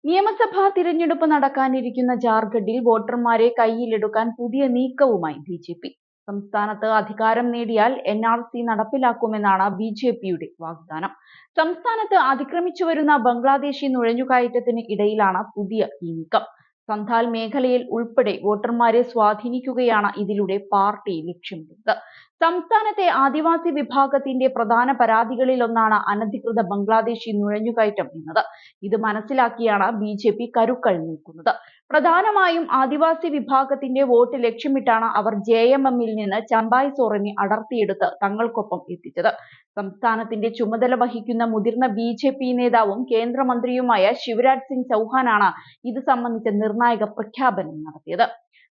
നിയമസഭാ തിരഞ്ഞെടുപ്പ് നടക്കാനിരിക്കുന്ന ജാർഖണ്ഡിൽ വോട്ടർമാരെ കയ്യിലെടുക്കാൻ പുതിയ നീക്കവുമായി ബി.ജെ.പി. സംസ്ഥാനത്ത് അധികാരം നേടിയാൽ എൻ.ആർ.സി നടപ്പിലാക്കുമെന്നാണ് ബി.ജെ.പിയുടെ വാഗ്ദാനം. സംസ്ഥാനത്ത് അതിക്രമിച്ചു വരുന്ന ബംഗ്ലാദേശി നുഴഞ്ഞുകയറ്റത്തിന് ഇടയിലാണ് പുതിയ ഈ നീക്കം. സന്താൽ മേഖലയിൽ ഉൾപ്പെടെ വോട്ടർമാരെ സ്വാധീനിക്കുകയാണ് ഇതിലൂടെ പാർട്ടി ലക്ഷ്യമിടുന്നത്. സംസ്ഥാനത്തെ ആദിവാസി വിഭാഗത്തിന്റെ പ്രധാന പരാതികളിലൊന്നാണ് അനധികൃത ബംഗ്ലാദേശി നുഴഞ്ഞുകയറ്റം എന്നത്. ഇത് മനസ്സിലാക്കിയാണ് ബി.ജെ.പി. കരുക്കൾ നീക്കുന്നത്. പ്രധാനമായും ആദിവാസി വിഭാഗത്തിന്റെ വോട്ട് ലക്ഷ്യമിട്ടാണ് അവർ ജെ.എം.എമ്മിൽ നിന്ന് ചമ്പായ് സോറനെ അടർത്തിയെടുത്ത് തങ്ങൾക്കൊപ്പം എത്തിച്ചത്. സംസ്ഥാനത്തിന്റെ ചുമതല വഹിക്കുന്ന മുതിർന്ന ബി.ജെ.പി. നേതാവും കേന്ദ്രമന്ത്രിയുമായ ശിവരാജ് സിംഗ് ചൗഹാനാണ് ഇത് സംബന്ധിച്ച നിർണായക പ്രഖ്യാപനം നടത്തിയത്.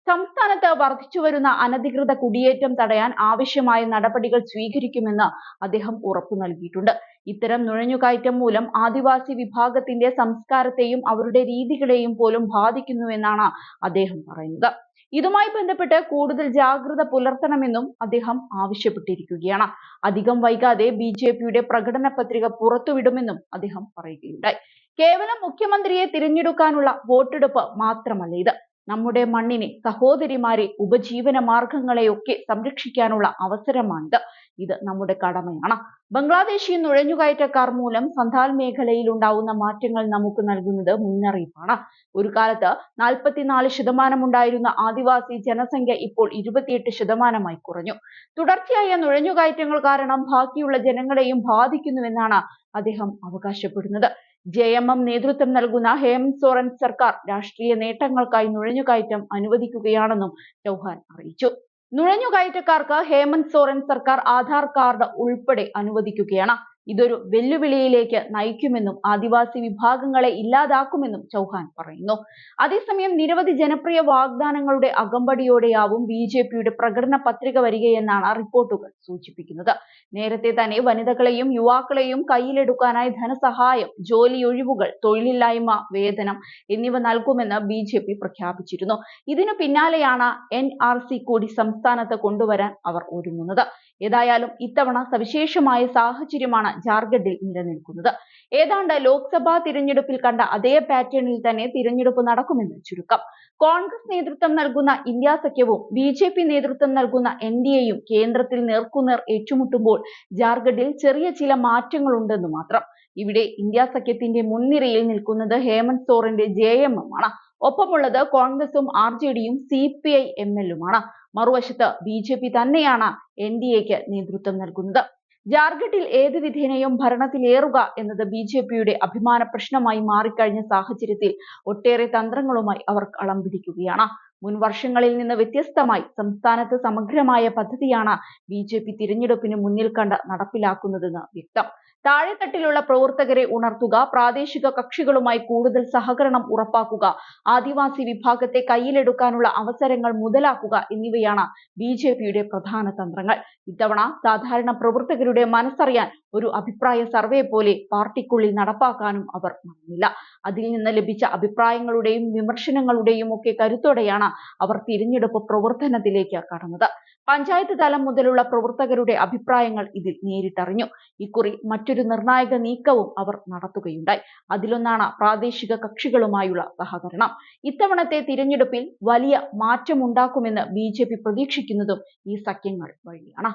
സംസ്ഥാനത്ത് വർദ്ധിച്ചുവരുന്ന അനധികൃത കുടിയേറ്റം തടയാൻ ആവശ്യമായ നടപടികൾ സ്വീകരിക്കുമെന്ന് അദ്ദേഹം ഉറപ്പു നൽകിയിട്ടുണ്ട്. ഇത്തരം നുഴഞ്ഞുകയറ്റം മൂലം ആദിവാസി വിഭാഗത്തിന്റെ സംസ്കാരത്തെയും അവരുടെ രീതികളെയും പോലും ബാധിക്കുന്നുവെന്നാണ് അദ്ദേഹം പറയുന്നത്. ഇതുമായി ബന്ധപ്പെട്ട് കൂടുതൽ ജാഗ്രത പുലർത്തണമെന്നും അദ്ദേഹം ആവശ്യപ്പെട്ടിരിക്കുകയാണ്. അധികം വൈകാതെ ബി.ജെ.പിയുടെ പ്രകടന പത്രിക പുറത്തുവിടുമെന്നും അദ്ദേഹം പറയുകയുണ്ടായി. കേവലം മുഖ്യമന്ത്രിയെ തിരഞ്ഞെടുക്കാനുള്ള വോട്ടെടുപ്പ് മാത്രമല്ല ഇത്. നമ്മുടെ മണ്ണിനെ, സഹോദരിമാരെ, ഉപജീവന മാർഗങ്ങളെയൊക്കെ സംരക്ഷിക്കാനുള്ള അവസരമാണിത്. ഇത് നമ്മുടെ കടമയാണ്. ബംഗ്ലാദേശി നുഴഞ്ഞുകയറ്റക്കാർ മൂലം സന്താൽ മേഖലയിൽ ഉണ്ടാവുന്ന മാറ്റങ്ങൾ നമുക്ക് നൽകുന്നത് മുന്നറിയിപ്പാണ്. ഒരു കാലത്ത് 44% ഉണ്ടായിരുന്ന ആദിവാസി ജനസംഖ്യ ഇപ്പോൾ 28% കുറഞ്ഞു. തുടർച്ചയായ നുഴഞ്ഞുകയറ്റങ്ങൾ കാരണം ബാക്കിയുള്ള ജനങ്ങളെയും ബാധിക്കുന്നുവെന്നാണ് അദ്ദേഹം അവകാശപ്പെടുന്നത്. ജെ.എം.എം നേതൃത്വം നൽകുന്ന ഹേമന്ത് സോറൻ സർക്കാർ രാഷ്ട്രീയ നേട്ടങ്ങൾക്കായി നുഴഞ്ഞുകയറ്റം അനുവദിക്കുകയാണെന്നും ചൗഹാൻ അറിയിച്ചു. നുഴഞ്ഞുകയറ്റക്കാർക്ക് ഹേമന്ത് സോറൻ സർക്കാർ ആധാർ കാർഡ് ഉൾപ്പെടെ അനുവദിക്കുകയാണ്. ഇതൊരു വെല്ലുവിളിയിലേക്ക് നയിക്കുമെന്നും ആദിവാസി വിഭാഗങ്ങളെ ഇല്ലാതാക്കുമെന്നും ചൗഹാൻ പറയുന്നു. അതേസമയം നിരവധി ജനപ്രിയ വാഗ്ദാനങ്ങളുടെ അകമ്പടിയോടെയാവും ബി.ജെ.പിയുടെ പ്രകടന പത്രിക വരികയെന്നാണ് റിപ്പോർട്ടുകൾ സൂചിപ്പിക്കുന്നത്. നേരത്തെ തന്നെ വനിതകളെയും യുവാക്കളെയും കയ്യിലെടുക്കാനായി ധനസഹായം, ജോലിയൊഴിവുകൾ, തൊഴിലില്ലായ്മ വേതനം എന്നിവ നൽകുമെന്ന് ബി.ജെ.പി. പ്രഖ്യാപിച്ചിരുന്നു. ഇതിനു പിന്നാലെയാണ് എൻ.ആർ.സി കൂടി സംസ്ഥാനത്ത് കൊണ്ടുവരാൻ അവർ ഒരുങ്ങുന്നത്. ഏതായാലും ഇത്തവണ സവിശേഷമായ സാഹചര്യമാണ് ജാർഖണ്ഡിൽ നിലനിൽക്കുന്നത്. ഏതാണ്ട് ലോക്സഭാ തിരഞ്ഞെടുപ്പിൽ കണ്ട അതേ പാറ്റേണിൽ തന്നെ തിരഞ്ഞെടുപ്പ് നടക്കുമെന്ന് ചുരുക്കം. കോൺഗ്രസ് നേതൃത്വം നൽകുന്ന ഇന്ത്യ സഖ്യവും ബി.ജെ.പി. നേതൃത്വം നൽകുന്ന എൻ.ഡി.എയും കേന്ദ്രത്തിൽ നേർക്കുനേർ ഏറ്റുമുട്ടുമ്പോൾ ജാർഖണ്ഡിൽ ചെറിയ ചില മാറ്റങ്ങളുണ്ടെന്ന് മാത്രം. ഇവിടെ ഇന്ത്യ സഖ്യത്തിന്റെ മുൻനിരയിൽ നിൽക്കുന്നത് ഹേമന്ത് സോറന്റെ ജെ.എം.എം ആണ്. ഒപ്പമുള്ളത് കോൺഗ്രസും ആർ.ജെ.ഡിയും സി.പി.ഐ.എം.എല്ലുമാണ്. മറുവശത്ത് ബി.ജെ.പി. തന്നെയാണ് എൻ.ഡി.എക്ക് നേതൃത്വം നൽകുന്നത്. ജാർഖണ്ഡിൽ ഏത് വിധേനയും ഭരണത്തിലേറുക എന്നത് ബി.ജെ.പിയുടെ അഭിമാന പ്രശ്നമായി മാറിക്കഴിഞ്ഞ സാഹചര്യത്തിൽ ഒട്ടേറെ തന്ത്രങ്ങളുമായി അവർ കളം പിടിക്കുകയാണ്. മുൻ വർഷങ്ങളിൽ നിന്ന് വ്യത്യസ്തമായി സംസ്ഥാനത്ത് സമഗ്രമായ പദ്ധതിയാണ് ബി.ജെ.പി. തിരഞ്ഞെടുപ്പിന് മുന്നിൽ കണ്ട് നടപ്പിലാക്കുന്നതെന്ന് വ്യക്തം. താഴെത്തട്ടിലുള്ള പ്രവർത്തകരെ ഉണർത്തുക, പ്രാദേശിക കക്ഷികളുമായി കൂടുതൽ സഹകരണം ഉറപ്പാക്കുക, ആദിവാസി വിഭാഗത്തെ കയ്യിലെടുക്കാനുള്ള അവസരങ്ങൾ മുതലാക്കുക എന്നിവയാണ് ബി.ജെ.പിയുടെ പ്രധാന തന്ത്രങ്ങൾ. ഇത്തവണ സാധാരണ പ്രവർത്തകരുടെ മനസ്സറിയാൻ ഒരു അഭിപ്രായ സർവേ പോലെ പാർട്ടിക്കുള്ളിൽ നടപ്പാക്കാനും അവർ മറന്നില്ല. അതിൽ നിന്ന് ലഭിച്ച അഭിപ്രായങ്ങളുടെയും വിമർശനങ്ങളുടെയും ഒക്കെ കരുത്തോടെയാണ് അവർ തിരഞ്ഞെടുപ്പ് പ്രവർത്തനത്തിലേക്ക് കടന്നത്. പഞ്ചായത്ത് തലം മുതലുള്ള പ്രവർത്തകരുടെ അഭിപ്രായങ്ങൾ ഇതിൽ നേരിട്ടറിഞ്ഞു. ഇക്കുറി മറ്റൊരു നിർണായക നീക്കവും അവർ നടത്തുകയുണ്ടായി. അതിലൊന്നാണ് പ്രാദേശിക കക്ഷികളുമായുള്ള സഹകരണം. ഇത്തവണത്തെ തിരഞ്ഞെടുപ്പിൽ വലിയ മാറ്റമുണ്ടാക്കുമെന്ന് ബി.ജെ.പി. പ്രതീക്ഷിക്കുന്നതും ഈ സഖ്യങ്ങൾ വഴിയാണ്.